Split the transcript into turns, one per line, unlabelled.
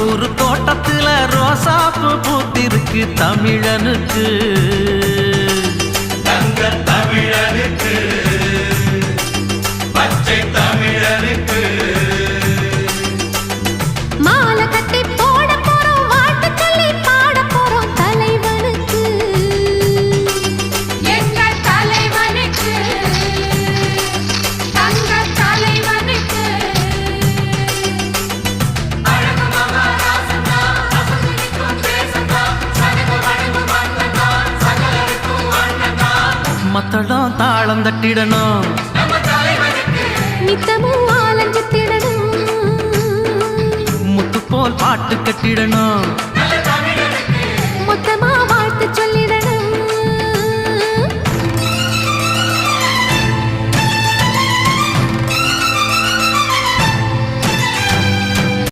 ஊரு தோட்டத்துல ரோசாப்பு பூத்திருக்கு தமிழனுக்கு
தங்க தமிழனுக்கு பச்சை தமிழனுக்கு
மாலை கட்டி போட போறோம் வாழ்த்து சொல்லி பாட போறோம் தலைவனுக்கு எங்கள் தலைவனுக்கு தங்க தலைவனுக்கு அழகு மகாராசனா அசந்திக்கும் தேசனா சனக வணங்கு மன்னனா சகலருக்கும் வண்ணனா
மத்தளம் தாளம் தட்டிடணும்
நம்ம தலைவனுக்கு
நித்தமும் ஆலஞ்சு திடணும்
முத்து போல் பாட்டு கட்டிடணும்